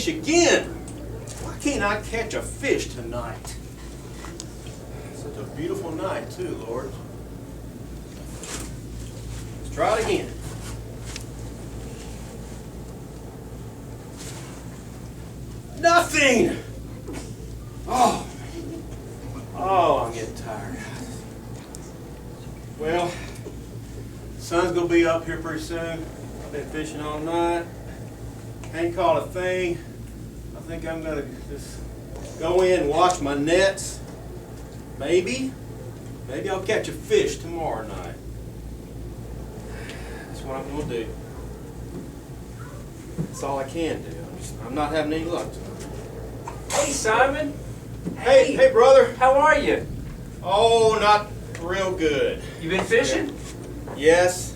fish again. Why can't I catch a fish tonight? Such a beautiful night too, Lord. Let's try it again. Nothing! Oh, I'm getting tired. Well, the sun's gonna be up here pretty soon. I've been fishing all night. Ain't caught a thing. I think I'm gonna just go in and wash my nets. Maybe I'll catch a fish tomorrow night. That's what I'm gonna do. That's all I can do. I'm not having any luck tonight. Hey, Simon. Hey, brother. How are you? Oh, not real good. You been fishing? Yes.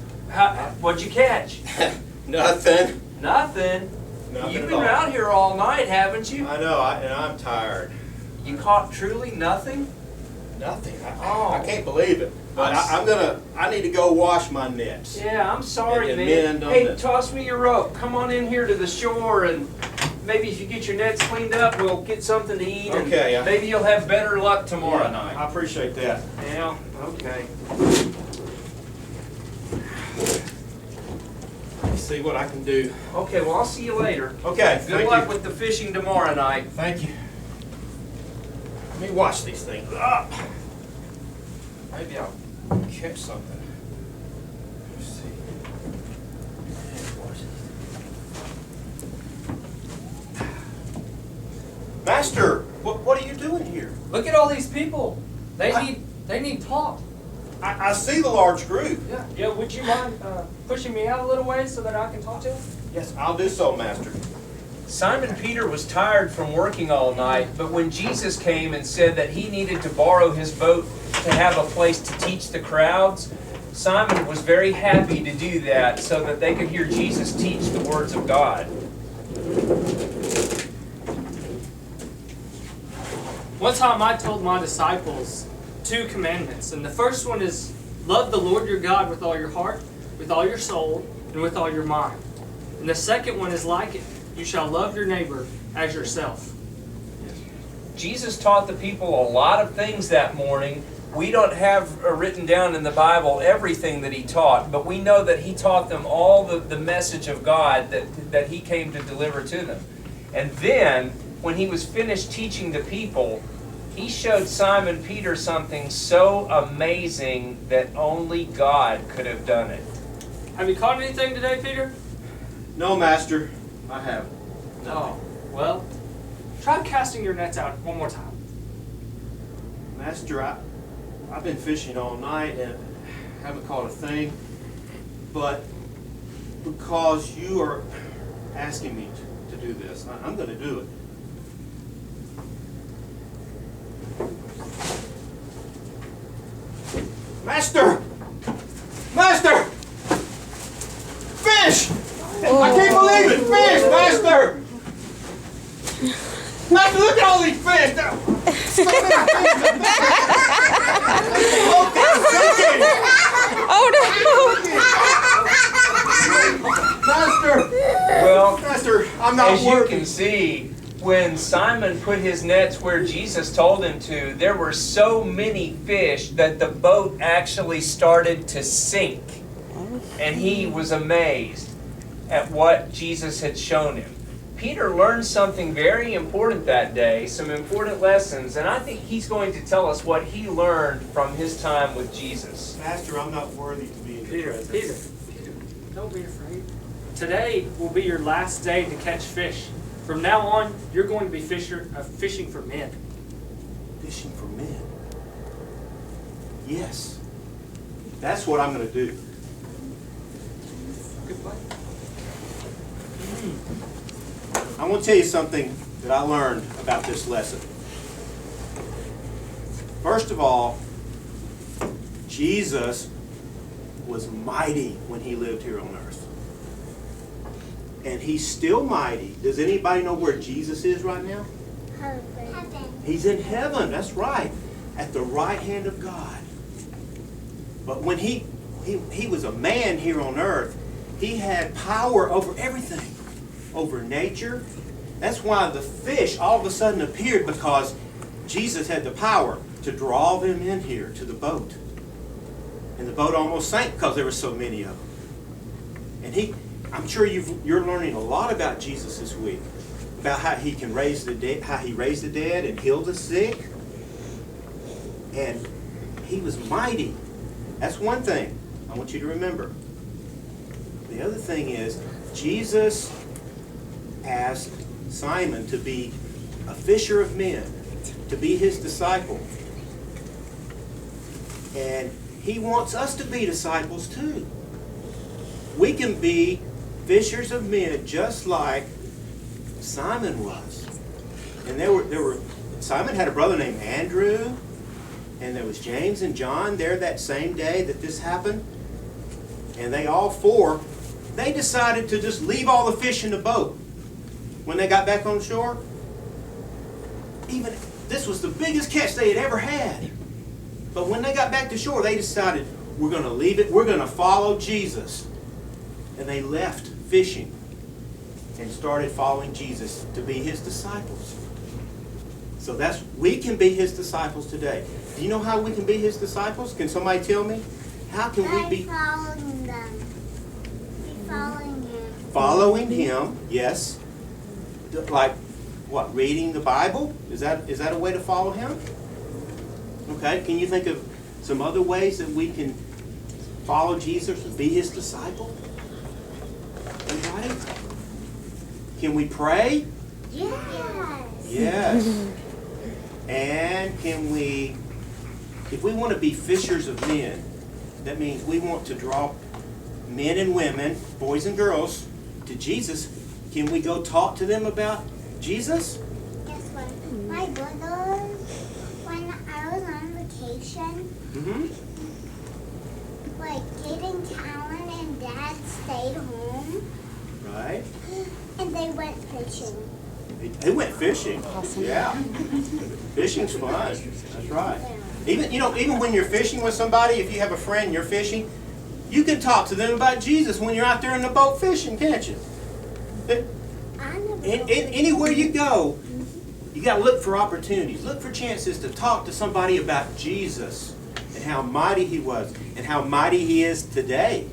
What'd you catch? Nothing. Nothing? Nothing You've at been all. out here all night, haven't you? I know, and I'm tired. You caught truly nothing? Nothing. I can't believe it. But I need to go wash my nets. Yeah, I'm sorry, And man. mend on Hey, the- toss me your rope. Come on in here to the shore, and maybe if you get your nets cleaned up, we'll get something to eat. Okay, And maybe you'll have better luck tomorrow night. I appreciate that. Yeah, okay. Let's see what I can do. Okay, well, I'll see you later. Okay, Good thank luck you. with the fishing tomorrow night. Thank you. Let me wash these things up. Maybe I'll catch something. Let's see. Master, what are you doing here? Look at all these people. They need taught. I see the large group. Yeah. Would you mind pushing me out a little way so that I can talk to them? Yes, I'll do so, Master. Simon Peter was tired from working all night, but when Jesus came and said that he needed to borrow his boat to have a place to teach the crowds, Simon was very happy to do that so that they could hear Jesus teach the words of God. One time I told my disciples 2 commandments, and the first one is love the Lord your God with all your heart, with all your soul, and with all your mind. And the second one is like it. You shall love your neighbor as yourself. Jesus taught the people a lot of things that morning. We don't have written down in the Bible everything that he taught, but we know that he taught them all the message of God that he came to deliver to them. And then, when he was finished teaching the people, he showed Simon Peter something so amazing that only God could have done it. Have you caught anything today, Peter? No, Master, I haven't. No. Oh, well, try casting your nets out one more time. Master, I've been fishing all night and haven't caught a thing, but because you are asking me to do this, I'm going to do it. Master! Master! Fish! I can't believe it! Fish, Master! Master, look at all these fish! So many fish! Master! Well, Master, I'm not as you working. can see, when Simon put his nets where Jesus told him to, there were so many fish that the boat actually started to sink. And he was amazed at what Jesus had shown him. Peter learned something very important that day, some important lessons, and I think he's going to tell us what he learned from his time with Jesus. Master, I'm not worthy to be in your presence. Peter, don't be afraid. Today will be your last day to catch fish. From now on, you're going to be fishing for men. Fishing for men. Yes. That's what I'm going to do. Good play. I want to tell you something that I learned about this lesson. First of all, Jesus was mighty when he lived here on earth. And he's still mighty. Does anybody know where Jesus is right now? Heaven. He's in heaven, that's right. At the right hand of God. But when he was a man here on earth, he had power over everything. Over nature That's why the fish all of a sudden appeared, because Jesus had the power to draw them in here to the boat. And the boat almost sank because there were so many of them. And I'm sure you're learning a lot about Jesus this week, about how he can raise the dead, how he raised the dead and healed the sick. And he was mighty. That's one thing I want you to remember. The other thing is, Jesus asked Simon to be a fisher of men, to be his disciple. And he wants us to be disciples too. We can be fishers of men just like Simon was. And Simon had a brother named Andrew, and there was James and John there that same day that this happened. And they all four, they decided to just leave all the fish in the boat. When they got back on shore, this was the biggest catch they had ever had. But when they got back to shore, they decided, we're going to leave it, we're going to follow Jesus. And they left fishing and started following Jesus to be his disciples. So we can be his disciples today. Do you know how we can be his disciples? Can somebody tell me? How can we be? By following them. By following him. Following him, yes. Like what? Reading the Bible? Is that a way to follow him? Okay. Can you think of some other ways that we can follow Jesus and be his disciple? Anybody? Can we pray? Yes. Yes. And can we, if we want to be fishers of men, that means we want to draw men and women, boys and girls, to Jesus. Can we go talk to them about Jesus? Guess what? My brother, when I was on vacation, like Kate, Talon, and Dad stayed home. Right. And they went fishing. They went fishing. Awesome. Yeah. Fishing's fun. That's right. Even when you're fishing with somebody, if you have a friend and you're fishing, you can talk to them about Jesus when you're out there in the boat fishing, can't you? Anywhere you go, you got to look for opportunities. Look for chances to talk to somebody about Jesus and how mighty he was and how mighty he is today.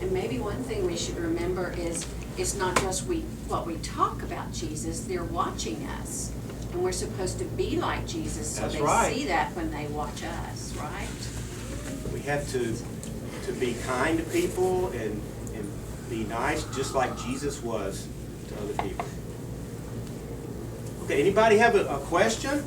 And maybe one thing we should remember is it's not just what we talk about Jesus, they're watching us. And we're supposed to be like Jesus, so That's they right. see that when they watch us, right? We have to be kind to people and be nice, just like Jesus was to other people. Okay, anybody have a question?